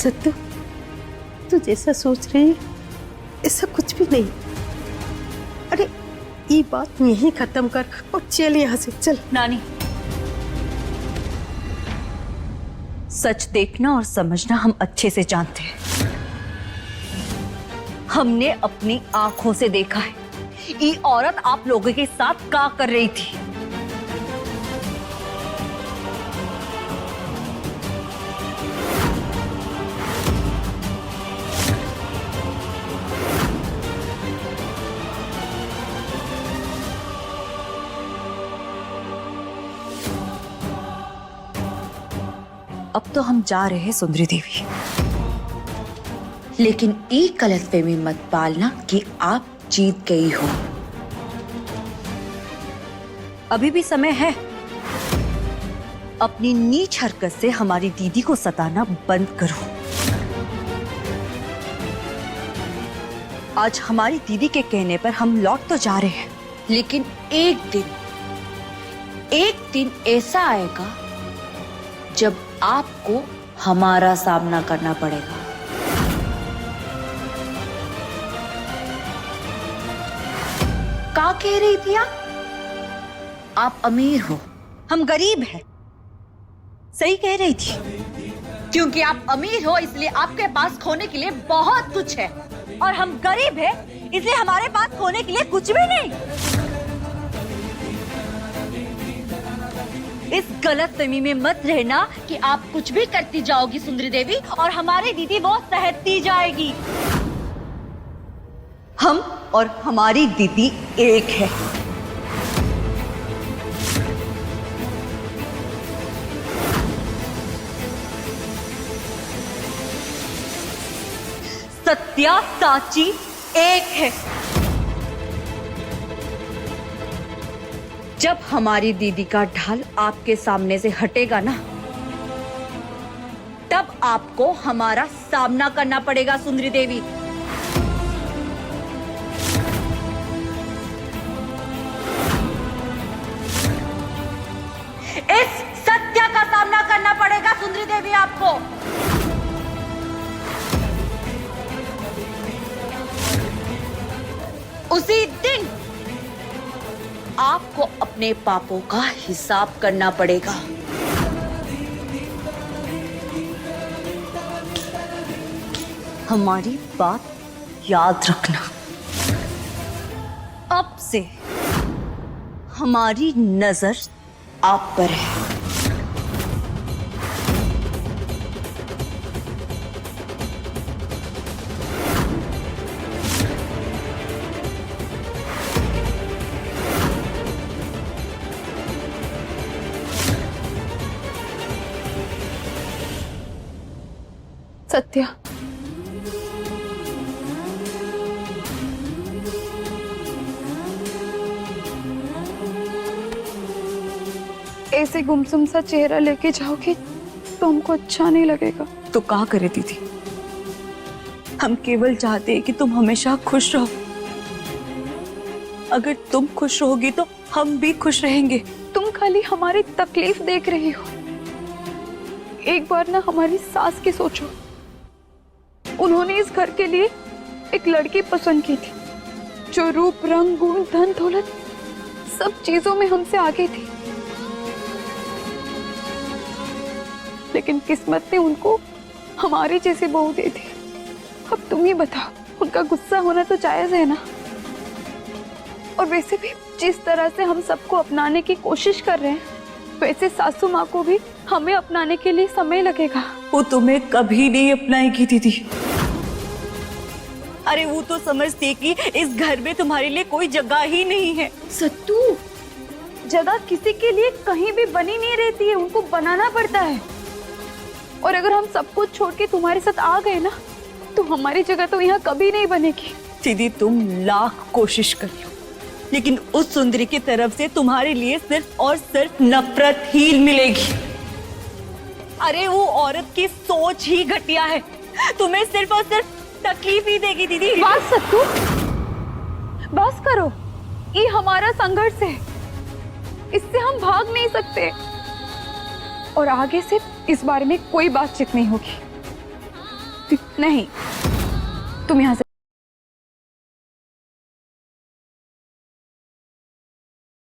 सत्तू, तू जैसा सोच रही है ऐसा कुछ भी नहीं। अरे ये बात यहीं खत्म कर और चल यहाँ से, चल। नानी, सच देखना और समझना हम अच्छे से जानते हैं। हमने अपनी आंखों से देखा है ये औरत आप लोगों के साथ क्या कर रही थी। अब तो हम जा रहे हैं सुंदरी देवी, लेकिन ये गलतफहमी मत पालना कि आप जीत गई हो। अभी भी समय है। अपनी नीच हरकत से हमारी दीदी को सताना बंद करो। आज हमारी दीदी के कहने पर हम लौट तो जा रहे हैं, लेकिन एक दिन ऐसा आएगा जब आपको हमारा सामना करना पड़ेगा। क्या कह रही थी आप अमीर हो, हम गरीब हैं। सही कह रही थी, क्योंकि आप अमीर हो इसलिए आपके पास खोने के लिए बहुत कुछ है, और हम गरीब हैं इसलिए हमारे पास खोने के लिए कुछ भी नहीं। इस गलतफहमी में मत रहना कि आप कुछ भी करती जाओगी सुंदरी देवी, और हमारी दीदी वो सहती जाएगी। हम और हमारी दीदी एक है। सत्या साची एक है। जब हमारी दीदी का ढाल आपके सामने से हटेगा ना, तब आपको हमारा सामना करना पड़ेगा सुंदरी देवी। इस सत्य का सामना करना पड़ेगा सुंदरी देवी आपको। उसी दिन आपको अपने पापों का हिसाब करना पड़ेगा। हमारी बात याद रखना। अब से हमारी नजर आप पर है। सत्या, ऐसे गुमसुम सा चेहरा लेके जाओगे तो हमको अच्छा नहीं लगेगा। तो क्या करे दीदी, हम केवल चाहते हैं कि तुम हमेशा खुश रहो। अगर तुम खुश रहोगी तो हम भी खुश रहेंगे। तुम खाली हमारी तकलीफ देख रही हो। एक बार ना हमारी सास की सोचो। उन्होंने इस घर के लिए एक लड़की पसंद की थी जो रूप, रंग, गुण, धन दौलत सब चीजों में हमसे आगे थी, लेकिन किस्मत ने उनको हमारी जैसी बहू दे दी। अब तुम ही बताओ, उनका गुस्सा होना तो जायज है ना। और वैसे भी जिस तरह से हम सबको अपनाने की कोशिश कर रहे हैं, वैसे सासू माँ को भी हमें अपनाने के लिए समय लगेगा। वो तुम्हें कभी नहीं अपनाएगी दीदी। अरे वो तो समझती है कि इस घर में तुम्हारे लिए कोई जगह ही नहीं है। सत्तू, जगह किसी के लिए कहीं भी बनी नहीं रहती है, उनको बनाना पड़ता है। और अगर हम सब कुछ छोड़ के तुम्हारे साथ आ गए ना, तो हमारी जगह तो यहाँ कभी नहीं बनेगी। दीदी तुम लाख कोशिश कर लो, लेकिन उस सुंदरी की तरफ से तुम्हारे लिए सिर्फ और सिर्फ नफरत ही मिलेगी। अरे वो औरत की सोच ही घटिया है, तुम्हें सिर्फ और सिर्फ तकलीफ ही देगी दीदी। बस सत्तू, बस करो। ये हमारा संघर्ष है, इससे हम भाग नहीं सकते। और आगे से इस बारे में कोई बातचीत नहीं होगी। नहीं, तुम यहाँ